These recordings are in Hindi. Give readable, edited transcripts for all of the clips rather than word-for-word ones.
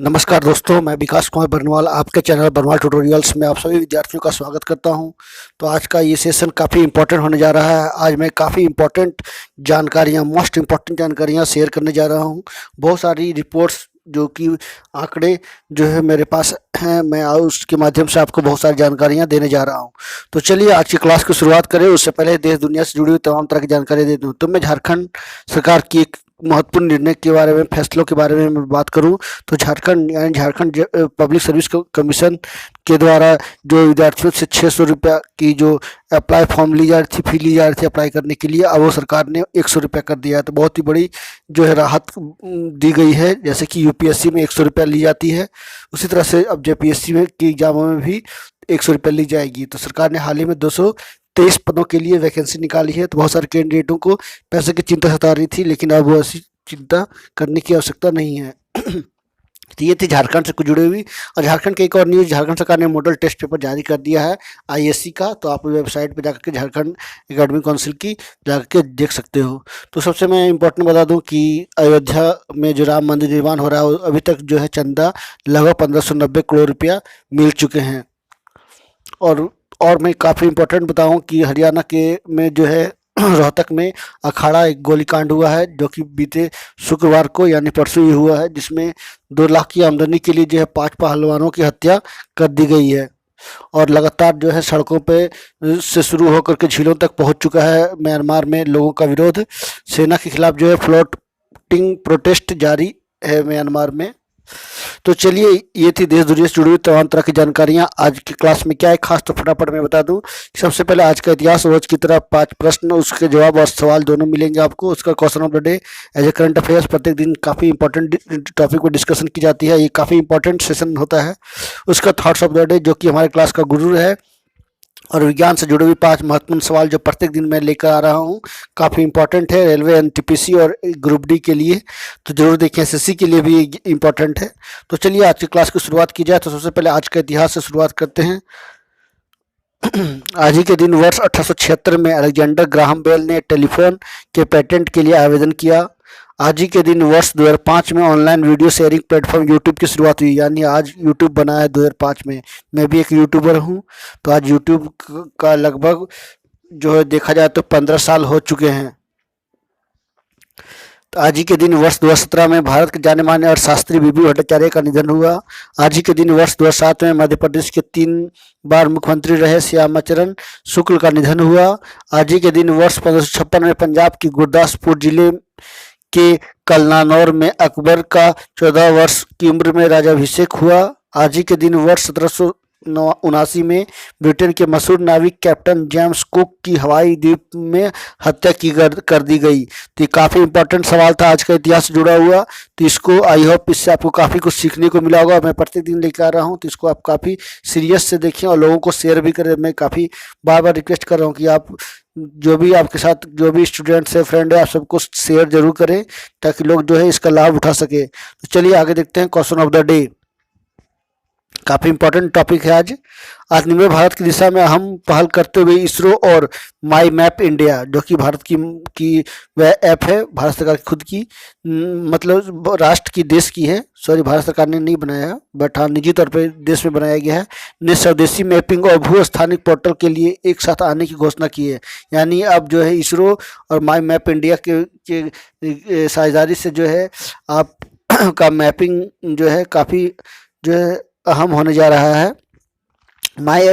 नमस्कार दोस्तों, मैं विकास कुमार बरनवाल आपके चैनल बरनवाल ट्यूटोरियल्स में आप सभी विद्यार्थियों का स्वागत करता हूं। तो आज का ये सेशन काफ़ी इम्पोर्टेंट होने जा रहा है। आज मैं काफ़ी इम्पोर्टेंट जानकारियां, मोस्ट इम्पोर्टेंट जानकारियां शेयर करने जा रहा हूं। बहुत सारी रिपोर्ट्स जो कि आंकड़े जो है मेरे पास हैं, मैं उसके माध्यम से आपको बहुत सारी जानकारियाँ देने जा रहा हूँ। तो चलिए आज की क्लास की शुरुआत करें। उससे पहले देश दुनिया से जुड़ी हुई तमाम तरह की जानकारी दे दूँ। तो मैं झारखंड सरकार की एक महत्वपूर्ण निर्णय के बारे में, फैसलों के बारे में मैं बात करूं तो झारखंड यानी झारखंड पब्लिक सर्विस कमीशन के द्वारा जो विद्यार्थियों से 600 रुपया की जो अप्लाई फॉर्म ली जा रही थी, फी ली जा रही थी अप्लाई करने के लिए, अब वो सरकार ने 100 रुपया कर दिया है। तो बहुत ही बड़ी जो है राहत दी गई है। जैसे कि यूपीएससी में 100 रुपया ली जाती है, उसी तरह से अब जेपीएससी में की एग्जामों में भी 100 रुपया ली जाएगी। तो सरकार ने हाल ही में 223 पदों के लिए वैकेंसी निकाली है। तो बहुत सारे कैंडिडेटों को पैसे की चिंता सता रही थी, लेकिन अब वो ऐसी चिंता करने की आवश्यकता नहीं है। तो ये थी झारखंड से कुछ जुड़ी हुई। और झारखंड की एक और न्यूज़, झारखंड सरकार ने मॉडल टेस्ट पेपर जारी कर दिया है आईएससी का। तो आप वेबसाइट पर जाकर के झारखंड एकेडमिक काउंसिल की जाकर के देख सकते हो। तो सबसे मैं इम्पोर्टेंट बता दूं कि अयोध्या में जो राम मंदिर निर्माण हो रहा है, अभी तक जो है चंदा लगभग 1590 करोड़ रुपया मिल चुके हैं। और मैं काफ़ी इम्पोर्टेंट बताऊं कि हरियाणा के में जो है रोहतक में अखाड़ा एक गोलीकांड हुआ है, जो कि बीते शुक्रवार को यानी परसों ही हुआ है, जिसमें 2 लाख की आमदनी के लिए जो है 5 पहलवानों की हत्या कर दी गई है। और लगातार जो है सड़कों पे से शुरू होकर के झीलों तक पहुंच चुका है म्यांमार में लोगों का विरोध। सेना के खिलाफ जो है फ्लोटिंग प्रोटेस्ट जारी है म्यांमार में। तो चलिए, ये थी देश दुनिया से जुड़ी हुई तमाम तरह की जानकारियाँ। आज की क्लास में क्या है खास, तो फटाफट मैं बता दूं। सबसे पहले आज का इतिहास, रोज की तरह 5 प्रश्न, उसके जवाब और सवाल दोनों मिलेंगे आपको। उसका question of the day as a current affairs, प्रत्येक दिन काफ़ी इंपॉर्टेंट टॉपिक पर डिस्कशन की जाती है। ये काफ़ी इंपॉर्टेंट सेशन होता है। उसका थॉट्स ऑफ द डे, जो कि हमारे क्लास का गुरु है। और विज्ञान से जुड़े हुए 5 महत्वपूर्ण सवाल जो प्रत्येक दिन मैं लेकर आ रहा हूँ, काफ़ी इंपॉर्टेंट है रेलवे, एनटीपीसी और ग्रुप डी के लिए। तो जरूर देखें, एसएससी के लिए भी इम्पॉर्टेंट है। तो चलिए आज की क्लास की शुरुआत की जाए। तो सबसे पहले आज का इतिहास से शुरुआत करते हैं। आज ही के दिन वर्ष 1876 में अलेक्जेंडर ग्राहम बेल ने टेलीफोन के पेटेंट के लिए आवेदन किया। आज ही के दिन वर्ष 2005 में online video sharing platform YouTube की शुरुआत हुई, यानी आज यूट्यूब बना है 2005 में। मैं भी एक यूट्यूबर हूं। तो आज यूट्यूब का लगभग जो है देखा जाए तो 15 साल हो चुके हैं। तो आज ही के दिन वर्ष 2017 में भारत के जाने माने अर्थशास्त्री बीबी भट्टाचार्य का निधन हुआ। आज ही के दिन वर्ष 2007 में मध्य प्रदेश के 3 बार मुख्यमंत्री रहे श्यामाचरण शुक्ल का निधन हुआ। आज ही के दिन वर्ष 1556 में पंजाब के गुरदासपुर जिले के कलनानौर में अकबर का 14 वर्ष की उम्र में राज्याभिषेक हुआ। आज ही के दिन वर्ष 1779 में ब्रिटेन के मशहूर नाविक कैप्टन जेम्स कुक की हवाई द्वीप में हत्या कर दी गई। तो ये काफ़ी इंपॉर्टेंट सवाल था आज का इतिहास से जुड़ा हुआ। तो इसको आई होप इससे आपको काफ़ी कुछ सीखने को मिला होगा। मैं प्रतिदिन लेकर आ रहा हूँ, तो इसको आप काफ़ी सीरियस से देखें और लोगों को शेयर भी करें। मैं काफ़ी बार बार रिक्वेस्ट कर रहा हूँ कि आप जो भी आपके साथ जो भी स्टूडेंट्स है, फ्रेंड है, आप सबको शेयर जरूर करें, ताकि लोग जो है इसका लाभ उठा सके। तो चलिए आगे देखते हैं क्वेश्चन ऑफ द डे। काफ़ी इंपॉर्टेंट टॉपिक है आज। आत्मनिर्भर भारत की दिशा में अहम पहल करते हुए इसरो और माई मैप इंडिया, जो कि भारत की वह ऐप है, भारत सरकार की खुद की, मतलब राष्ट्र की, देश की है। सॉरी, भारत सरकार ने नहीं बनाया, बट हाँ निजी तौर पे देश में बनाया गया है। ने स्वदेशी मैपिंग और भू स्थानिक पोर्टल के लिए एक साथ आने की घोषणा की है। यानी अब जो है इसरो और माई मैप इंडिया के साझेदारी से जो है आप का मैपिंग जो है काफ़ी जो है अहम होने जा रहा है। माई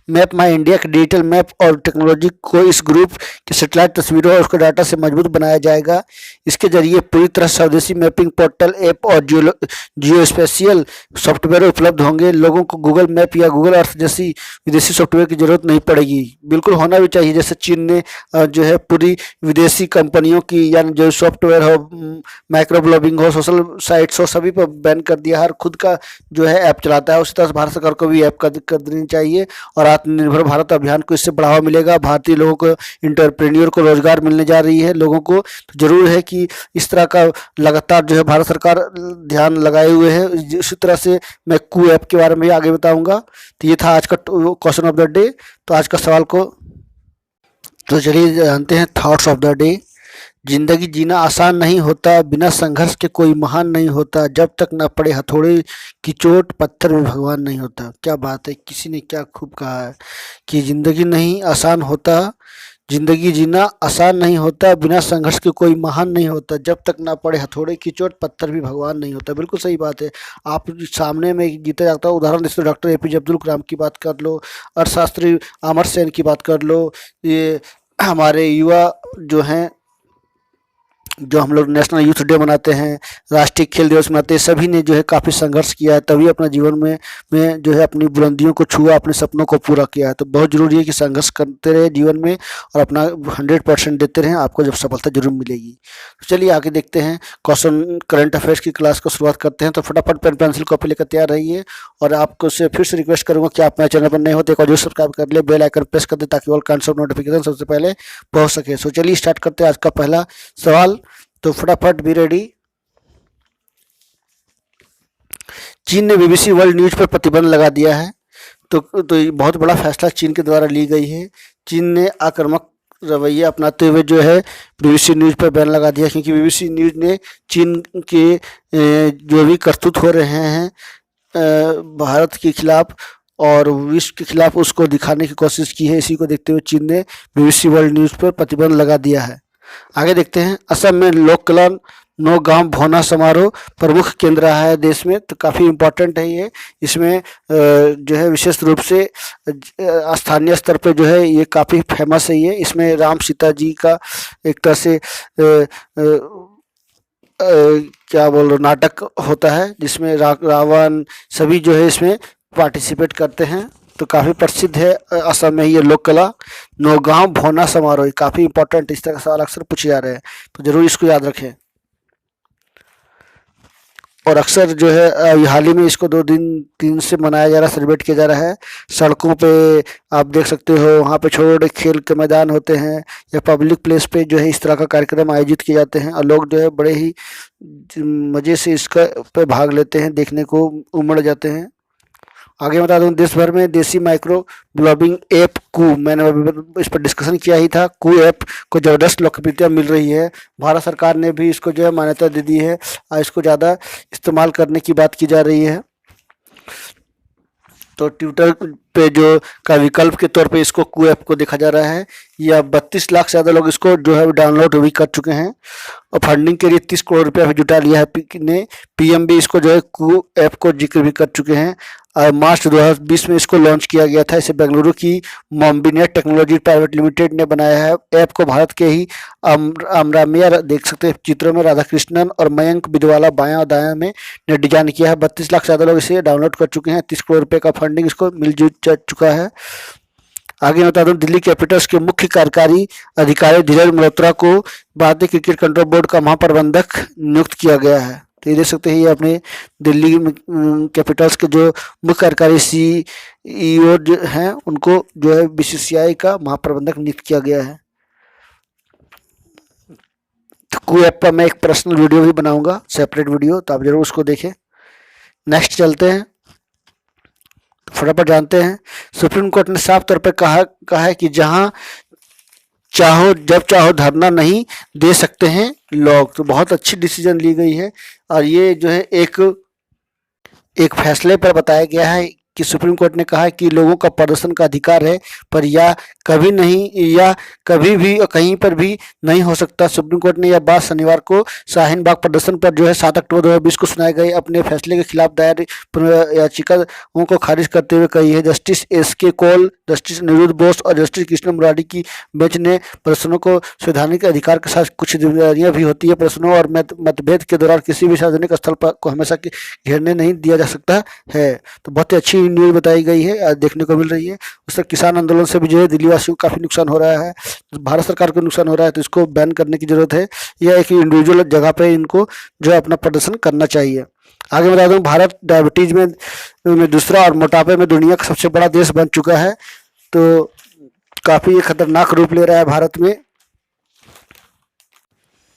मैप माई इंडिया के डिजिटल मैप और टेक्नोलॉजी को इस ग्रुप की सैटेलाइट तस्वीरों और उसके डाटा से मजबूत बनाया जाएगा। इसके जरिए पूरी तरह स्वदेशी मैपिंग पोर्टल, ऐप और जियो स्पेशियल सॉफ्टवेयर उपलब्ध होंगे। लोगों को गूगल मैप या गूगल अर्थ जैसी विदेशी सॉफ्टवेयर की जरूरत नहीं पड़ेगी। बिल्कुल होना भी चाहिए। जैसे चीन ने जो है पूरी विदेशी कंपनियों की यानी जो सॉफ्टवेयर हो, माइक्रो ब्लॉगिंग हो, सोशल साइट्स हो, सभी पर बैन कर दिया। हर खुद का जो है ऐप चलाता है। उसी तरह से भारत सरकार को भी ऐप कर देनी चाहिए और आत्मनिर्भर भारत अभियान को इससे बढ़ावा मिलेगा। भारतीय लोगों को, इंटरप्रेन्योर को रोजगार मिलने जा रही है लोगों को। तो जरूर है कि इस तरह का लगातार जो है भारत सरकार ध्यान लगाए हुए है। इसी तरह से मैं कू ऐप के बारे में आगे बताऊंगा। तो ये था आज का क्वेश्चन ऑफ द डे। तो आज का सवाल को तो चलिए जानते हैं थॉट्स ऑफ द डे। जिंदगी जीना आसान नहीं होता, बिना संघर्ष के कोई महान नहीं होता, जब तक न पड़े हथौड़े की चोट पत्थर भी भगवान नहीं होता। क्या बात है, किसी ने क्या खूब कहा है कि जिंदगी नहीं आसान होता, जिंदगी जीना आसान नहीं होता, बिना संघर्ष के कोई महान नहीं होता, जब तक ना पड़े हथौड़े की चोट पत्थर भी भगवान नहीं होता। बिल्कुल सही बात है। आप सामने में जीता जाता उदाहरण जैसे डॉक्टर एपीजे अब्दुल कलाम की बात कर लो, अर्थशास्त्री अमर्त्य सेन की बात कर लो, ये हमारे युवा जो हैं, जो हम लोग नेशनल यूथ डे मनाते हैं, राष्ट्रीय खेल दिवस मनाते हैं, सभी ने जो है काफ़ी संघर्ष किया है, तभी अपना जीवन में जो है अपनी बुलंदियों को छुआ, अपने सपनों को पूरा किया है। तो बहुत ज़रूरी है कि संघर्ष करते रहे जीवन में और अपना 100% देते रहें, आपको जब सफलता जरूर मिलेगी। तो चलिए आगे देखते हैं, क्वेश्चन करंट अफेयर्स की क्लास को शुरुआत करते हैं। तो फटाफट पेन पेंसिल कॉपी लेकर तैयार रहिए और आपको से फिर से रिक्वेस्ट करूँगा कि आप मेरे चैनल पर नए हो तो एक और जरूर सब्सक्राइब कर ले, बेल आइकन प्रेस कर दे ताकि ऑल काइंड्स ऑफ नोटिफिकेशन सबसे पहले पहुँच सके। सो चलिए स्टार्ट करते हैं आज का पहला सवाल। तो फटाफट बी रेडी। चीन ने बीबीसी वर्ल्ड न्यूज पर प्रतिबंध लगा दिया है। तो ये बहुत बड़ा फैसला चीन के द्वारा ली गई है। चीन ने आक्रामक रवैया अपनाते हुए जो है बीबीसी न्यूज पर बैन लगा दिया, क्योंकि बीबीसी न्यूज ने चीन के जो भी करतूत हो रहे हैं भारत के खिलाफ और विश्व के खिलाफ, उसको दिखाने की कोशिश की है। इसी को देखते हुए चीन ने बीबीसी वर्ल्ड न्यूज पर प्रतिबंध लगा दिया है। आगे देखते हैं, असम में लोक कला नौगांव भौना समारोह प्रमुख केंद्र रहा है देश में। तो काफ़ी इम्पोर्टेंट है ये। इसमें जो है विशेष रूप से स्थानीय स्तर पे जो है ये काफ़ी फेमस है ये। इसमें राम सीता जी का एक तरह से क्या बोल रहे नाटक होता है, जिसमें रावण सभी जो है इसमें पार्टिसिपेट करते हैं। तो काफ़ी प्रसिद्ध है असम में ये लोक कला नौगांव भौना समारोह। काफ़ी इंपॉर्टेंट, इस तरह का सवाल अक्सर पूछे जा रहे हैं, तो जरूर इसको याद रखें। और अक्सर जो है हाल ही में इसको 2 दिन से मनाया जा रहा है, सेलिब्रेट किया जा रहा है। सड़कों पे आप देख सकते हो, वहाँ पे छोटे छोटे खेल के मैदान होते हैं या पब्लिक प्लेस पे जो है इस तरह का कार्यक्रम आयोजित किए जाते हैं और लोग जो है बड़े ही मज़े से इसका पे भाग लेते हैं, देखने को उमड़ जाते हैं। आगे बता दूं, देश भर में देसी माइक्रो ब्लॉगिंग ऐप कू, मैंने इस पर डिस्कशन किया ही था, कू ऐप को ज़बरदस्त लोकप्रियता मिल रही है। भारत सरकार ने भी इसको जो है मान्यता दे दी है और इसको ज़्यादा इस्तेमाल करने की बात की जा रही है। तो ट्विटर पे जो का विकल्प के तौर पे इसको कू ऐप को देखा जा रहा है। या 32 लाख से ज़्यादा लोग इसको जो है डाउनलोड भी कर चुके हैं और फंडिंग के लिए 30 करोड़ रुपया भी जुटा लिया है पीएम भी इसको जो है कू ऐप को जिक्र भी कर चुके हैं। मार्च 2020 में इसको लॉन्च किया गया था। इसे बेंगलुरु की मॉम्बिनेट टेक्नोलॉजी प्राइवेट लिमिटेड ने बनाया है। ऐप को भारत के ही अमरामिया देख सकते हैं चित्रों में, राधा कृष्णन और मयंक बिदवाला बायां और दायां में ने डिजाइन किया है। 32 लाख से ज़्यादा लोग इसे डाउनलोड कर चुके हैं। 30 करोड़ रुपये का फंडिंग इसको मिल चुका है। आगे बता दूं, दिल्ली कैपिटल्स के मुख्य कार्यकारी अधिकारी धीरज मल्होत्रा को भारतीय क्रिकेट कंट्रोल बोर्ड का महाप्रबंधक नियुक्त किया गया है। तो ये देख सकते हैं, ये अपने दिल्ली कैपिटल्स के जो मुख्य कार्यकारी सीईओ जो हैं उनको जो है बीसीसीआई का महाप्रबंधक नियुक्त किया गया है। तो कू ऐप पर मैं एक पर्सनल वीडियो भी बनाऊंगा, सेपरेट वीडियो, तो आप जरूर उसको देखें। नेक्स्ट चलते हैं, फटाफट जानते हैं। सुप्रीम कोर्ट ने साफ तौर पर कहा है कि जहां चाहो जब चाहो धरना नहीं दे सकते हैं लोग। तो बहुत अच्छी डिसीजन ली गई है और ये जो है एक फैसले पर बताया गया है कि सुप्रीम कोर्ट ने कहा है कि लोगों का प्रदर्शन का अधिकार है, पर या कभी नहीं या कभी भी कहीं पर भी नहीं हो सकता। सुप्रीम कोर्ट ने यह बात शनिवार को शाहीन बाग प्रदर्शन पर जो है 7 अक्टूबर 2020 को सुनाए गए अपने फैसले के खिलाफ दायर याचिकाओं को खारिज करते हुए कही है। जस्टिस एस.के. कौल, जस्टिस अनिरुद्ध बोस और जस्टिस कृष्ण मुरारी की बेंच ने प्रदर्शनों को संवैधानिक अधिकार के साथ कुछ जिम्मेदारियां भी होती है। प्रदर्शनों और मतभेद के दौरान किसी भी सार्वजनिक स्थल पर को हमेशा घेरने नहीं दिया जा सकता है। तो बहुत ही अच्छी न्यूज़ बताई गई है, देखने को मिल रही है। उससे किसान आंदोलन से भी जो है दिल्ली वासियों को काफ़ी नुकसान हो रहा है, भारत सरकार को नुकसान हो रहा है, तो इसको बैन करने की जरूरत है। यह एक इंडिविजुअल जगह पे इनको जो है अपना प्रदर्शन करना चाहिए। आगे बता दूं, भारत डायबिटीज में दूसरा और मोटापे में दुनिया का सबसे बड़ा देश बन चुका है। तो काफ़ी खतरनाक रूप ले रहा है भारत में।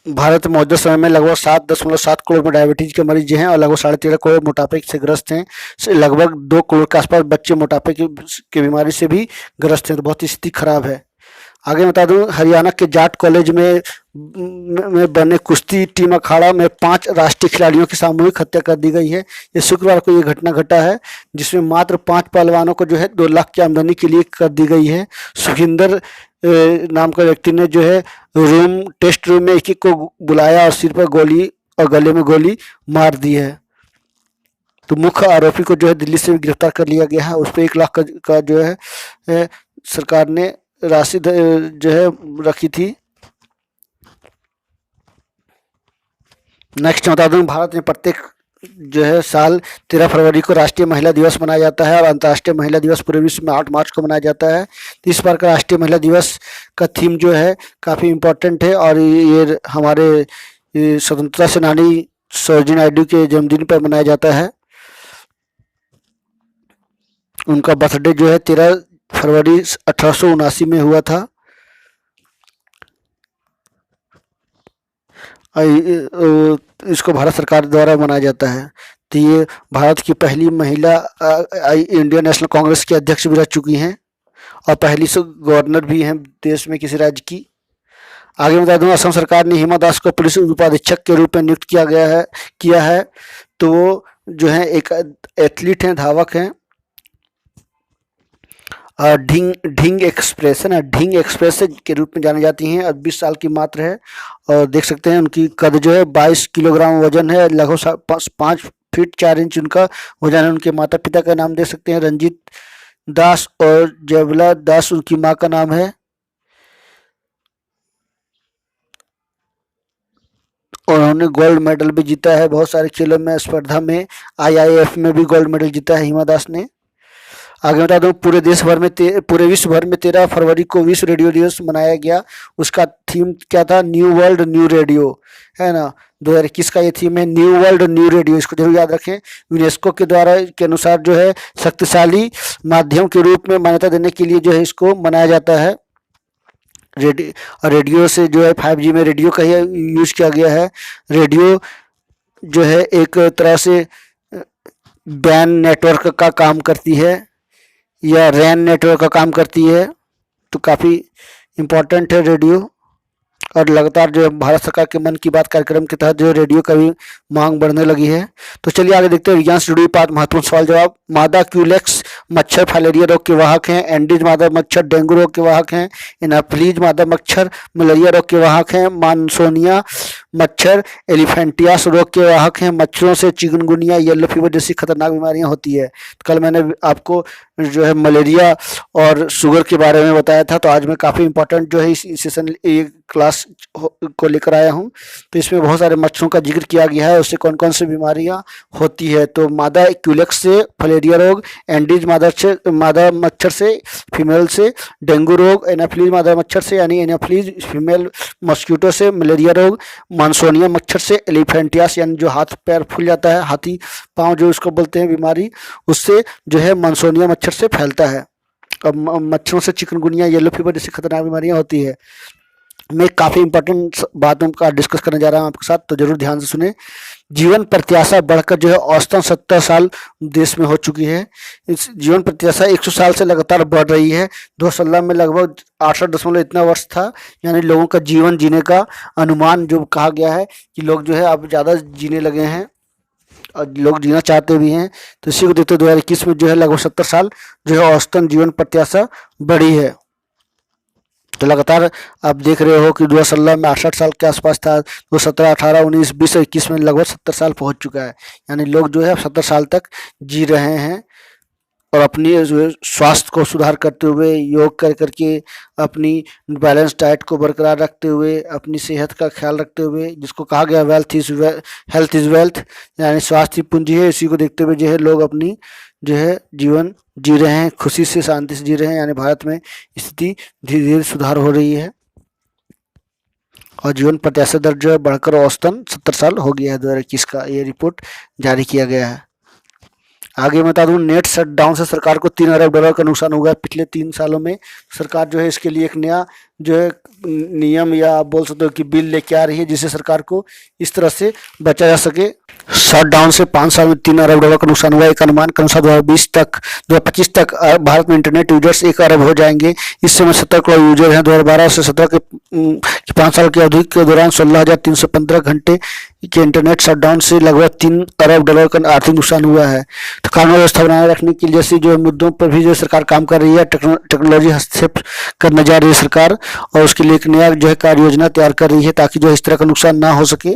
भारत में मौजूदा समय में लगभग 7.7 करोड़ में डायबिटीज के मरीज हैं और लगभग 13.5 करोड़ मोटापे से ग्रस्त हैं। लगभग 2 करोड़ के आसपास बच्चे मोटापे की बीमारी से भी ग्रस्त हैं। तो बहुत ही स्थिति खराब है। आगे बता दूं, हरियाणा के जाट कॉलेज में बने कुश्ती टीम अखाड़ा में 5 राष्ट्रीय खिलाड़ियों की सामूहिक हत्या कर दी गई है। ये शुक्रवार को ये घटना घटा है, जिसमें मात्र 5 पहलवानों को जो है 2 लाख की आमदनी के लिए कर दी गई है। सुखिंदर नाम का व्यक्ति ने जो है टेस्ट रूम में एक को बुलाया और सिर पर गोली और गले में गोली मार दी है। तो मुख्य आरोपी को जो है दिल्ली से गिरफ्तार कर लिया गया है। उस पर 1 लाख का जो है सरकार ने राशि जो है रखी थी। नेक्स्ट बता दूं, भारत में प्रत्येक जो है साल 13 फरवरी को राष्ट्रीय महिला दिवस मनाया जाता है और अंतर्राष्ट्रीय महिला दिवस पूरे विश्व में 8 मार्च को मनाया जाता है। तो इस बार का राष्ट्रीय महिला दिवस का थीम जो है काफ़ी इम्पोर्टेंट है और ये हमारे स्वतंत्रता सेनानी सरोजिनी नायडू के जन्मदिन पर मनाया जाता है। उनका बर्थडे जो है 13 फरवरी 1879 में हुआ था। इसको भारत सरकार द्वारा मनाया जाता है। तो ये भारत की पहली महिला इंडियन नेशनल कांग्रेस की अध्यक्ष भी रह चुकी हैं और पहली से गवर्नर भी हैं देश में किसी राज्य की। आगे बता दूं, असम सरकार ने हिमा दास को पुलिस उपाधीक्षक के रूप में नियुक्त किया है। तो वो जो है एक एथलीट हैं, धावक हैं। ढिंग एक्सप्रेस के रूप में जानी जाती हैं और 20 साल की मात्र है और देख सकते हैं उनकी कद जो है 22 किलोग्राम वजन है, लगभग 5 फीट 4 इंच उनका वजन है। उनके माता पिता का नाम देख सकते हैं, रंजीत दास और जयवला दास उनकी माँ का नाम है। और उन्होंने गोल्ड मेडल भी जीता है बहुत सारे खेलों में, स्पर्धा में IIF में भी गोल्ड मेडल जीता है हिमा दास ने। आगे बता दूं, पूरे विश्व भर में 13 फरवरी को विश्व रेडियो दिवस मनाया गया। उसका थीम क्या था? न्यू वर्ल्ड न्यू रेडियो, है ना। 2021 का ये थीम है, न्यू वर्ल्ड न्यू रेडियो। इसको जरूर याद रखें। यूनेस्को के द्वारा के अनुसार जो है शक्तिशाली माध्यम के रूप में मान्यता देने के लिए जो है इसको मनाया जाता है। रेडियो से जो है 5G में रेडियो का ही यूज किया गया है। रेडियो जो है एक तरह से बैन नेटवर्क का काम करती है या रैन नेटवर्क का काम करती है। तो काफ़ी इम्पोर्टेंट है रेडियो। और लगातार जो है भारत सरकार के मन की बात कार्यक्रम के तहत जो रेडियो का भी मांग बढ़ने लगी है। तो चलिए आगे देखते हैं विज्ञान से जुड़ी बात, महत्वपूर्ण सवाल जवाब। मादा क्यूलेक्स मच्छर फाइलेरिया रोग के वाहक हैं। एंडीज मादा मच्छर डेंगू रोग के वाहक हैं। एनाफिलीज मादा मच्छर मलेरिया रोग के वाहक हैं। मानसोनिया मच्छर एलिफेंटियास रोग के वाहक हैं। मच्छरों से चिकनगुनिया, येलो फीवर जैसी खतरनाक बीमारियां होती है। कल मैंने आपको जो है मलेरिया और शुगर के बारे में बताया था। तो आज मैं काफ़ी इंपॉर्टेंट जो है इस सेशन क्लास को लेकर आया हूं। तो इसमें बहुत सारे मच्छरों का जिक्र किया गया है, उससे कौन कौन सी बीमारियां होती है। तो मादा क्यूलेक्स से फलेरिया रोग, एंडीज मादा मच्छर से फीमेल से डेंगू रोग, एनाफिलीज मादा मच्छर से यानी एनाफिलीज फीमेल मॉस्किटो से मलेरिया रोग, मानसोनिया मच्छर से एलिफेंटियास यानी जो हाथ पैर फूल जाता है, हाथी पाँव जो इसको बोलते हैं बीमारी, उससे जो है मानसोनिया मच्छर से फैलता है। अब मच्छरों से चिकनगुनिया, येलो फीवर जैसी खतरनाक बीमारियां होती है। मैं काफ़ी इंपॉर्टेंट बातों का डिस्कस करने जा रहा हूं आपके साथ, तो जरूर ध्यान से सुने। जीवन प्रत्याशा बढ़कर जो है औसतन 70 साल देश में हो चुकी है। इस जीवन प्रत्याशा 100 साल से लगातार बढ़ रही है। 2016 में लगभग 68 दशमलव इतना वर्ष था, यानी लोगों का जीवन जीने का अनुमान जो कहा गया है कि लोग जो है अब ज़्यादा जीने लगे हैं और लोग जीना चाहते भी हैं। तो इसी को देखते 2021 में जो है लगभग 70 साल जो है औसतन जीवन प्रत्याशा बढ़ी है। तो लगातार आप देख रहे हो कि 2016 में 68 साल के आसपास था, 2017, 18, 19, 20 और 21 में लगभग 70 साल पहुंच चुका है। यानी लोग जो है 70 साल तक जी रहे हैं और अपनी स्वास्थ्य को सुधार करते हुए, योग कर करके, अपनी बैलेंस डाइट को बरकरार रखते हुए, अपनी सेहत का ख्याल रखते हुए, जिसको कहा गया हेल्थ इज़ वेल्थ, यानी स्वास्थ्य पूंजी है। इसी को देखते हुए जो है लोग अपनी जो है जीवन जी रहे हैं, खुशी से शांति से जी रहे हैं। यानी भारत में स्थिति धीरे धीरे सुधार हो रही है और जीवन प्रत्याशा दर जो है बढ़कर औसतन 70 साल हो गया है। 2021 का ये रिपोर्ट जारी किया गया है। आगे बता दूं, नेट शटडाउन से सरकार को $3 अरब का नुकसान हुआ है पिछले 3 सालों में। सरकार जो है इसके लिए एक नया जो है नियम या आप बोल सकते हो कि बिल लेके आ रही है, जिससे सरकार को इस तरह से बचा जा सके। शटडाउन से 5 साल में $3 अरब का नुकसान हुआ। एक अनुमान के अनुसार 2025 तक भारत में इंटरनेट यूजर्स 1 अरब हो जाएंगे। इस समय 17 करोड़ यूजर हैं। 2012 से 17 के 5 साल की अवधि के दौरान 16,315 घंटे के इंटरनेट शटडाउन से लगभग $3 अरब का आर्थिक नुकसान हुआ है। तो कानून व्यवस्था बनाए रखने के लिए जैसे जो मुद्दों पर भी जो सरकार काम कर रही है, टेक्नोलॉजी हस्तक्षेप करने जा रही है सरकार, और उसके लिए एक नया जो है कार्य योजना तैयार कर रही है ताकि जो इस तरह का नुकसान ना हो सके।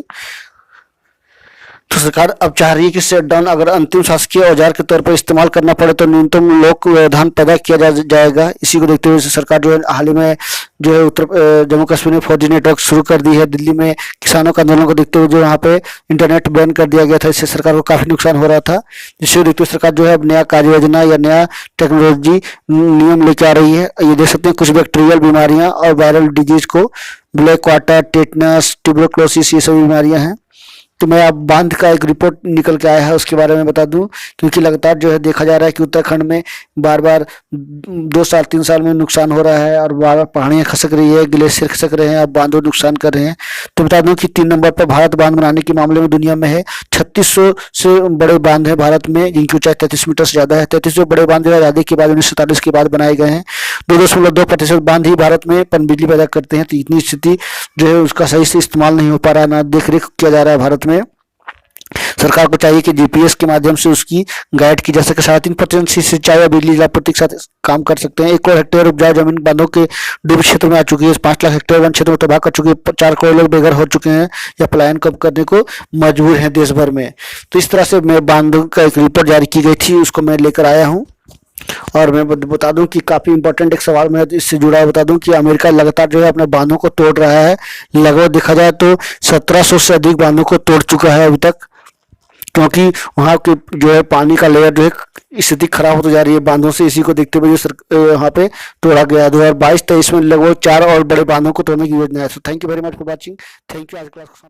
तो सरकार अब चाह रही है कि शटडाउन अगर अंतिम शासकीय औजार के तौर पर इस्तेमाल करना पड़े तो न्यूनतम लोक व्यवधान पैदा किया जाएगा। इसी को देखते हुए सरकार जो है हाल ही में जो है जम्मू कश्मीर में 4G नेटवर्क शुरू कर दी है। दिल्ली में किसानों के आंदोलन को देखते हुए जो यहाँ पे इंटरनेट बैन कर दिया गया था, इससे सरकार को काफी नुकसान हो रहा था। जिससे देखते हुए सरकार जो है अब नया कार्य योजना या नया टेक्नोलॉजी नियम लेके आ रही है। ये देख सकते हैं कुछ बैक्टीरियल बीमारियां और वायरल डिजीज को, ब्लैक वाटर, टेटनस, ट्यूबरक्लोसिस, ये सभी बीमारियां हैं। तो मैं अब बांध का एक रिपोर्ट निकल के आया है, उसके बारे में बता दूं, क्योंकि लगातार जो है देखा जा रहा है कि उत्तराखंड में बार बार 2 साल 3 साल में नुकसान हो रहा है और बार बार पहाड़ियाँ खसक रही है, ग्लेशियर खसक रहे हैं, अब बांधों नुकसान कर रहे हैं। तो बता दूं कि 3 नंबर पर भारत बांध बनाने के मामले में दुनिया में है। 3600 से बड़े बांध है भारत में, जिनकी ऊंचाई 33 मीटर से ज्यादा है। 3300 बड़े बांध आजादी के बाद 1947 के बाद बनाए गए हैं। 2.2% बांध ही भारत में पनबिजली पैदा करते हैं। तो इतनी स्थिति जो है उसका सही से इस्तेमाल नहीं हो पा रहा है, ना देख रेख किया जा रहा है भारत में। सरकार को चाहिए कि जीपीएस के माध्यम से उसकी गाइड की जा सके। 3.5% से सिंचाई या बिजली आपूर्ति के साथ काम कर सकते हैं। 1 करोड़ हेक्टेयर उपजाऊ जमीन बांधों के डूबे क्षेत्र में आ चुकी है। 5 लाख हेक्टेयर वन क्षेत्र में तबाह कर चुकी है। 4 करोड़ लोग बेघर हो चुके हैं या पलायन कब करने को मजबूर हैं देश भर में। तो इस तरह से मैं बांधों का एक रिपोर्ट जारी की गई थी, उसको मैं लेकर आया हूँ। और मैं बता दूं कि काफी इंपॉर्टेंट एक सवाल मैं इससे जुड़ा है, बता दूं कि अमेरिका लगातार जो है अपने बांधों को तोड़ रहा है। लगभग देखा जाए तो 1700 से अधिक बांधों को तोड़ चुका है अभी तक, क्योंकि वहाँ के जो है पानी का लेयर जो है स्थिति खराब होती जा रही है बांधों से। इसी को देखते हुए वहाँ पे तोड़ा गया। 2022-23 में लगभग 4 और बड़े बांधों को तोड़ने की योजना है। So thank you very much for watching. Thank you. आज क्लास को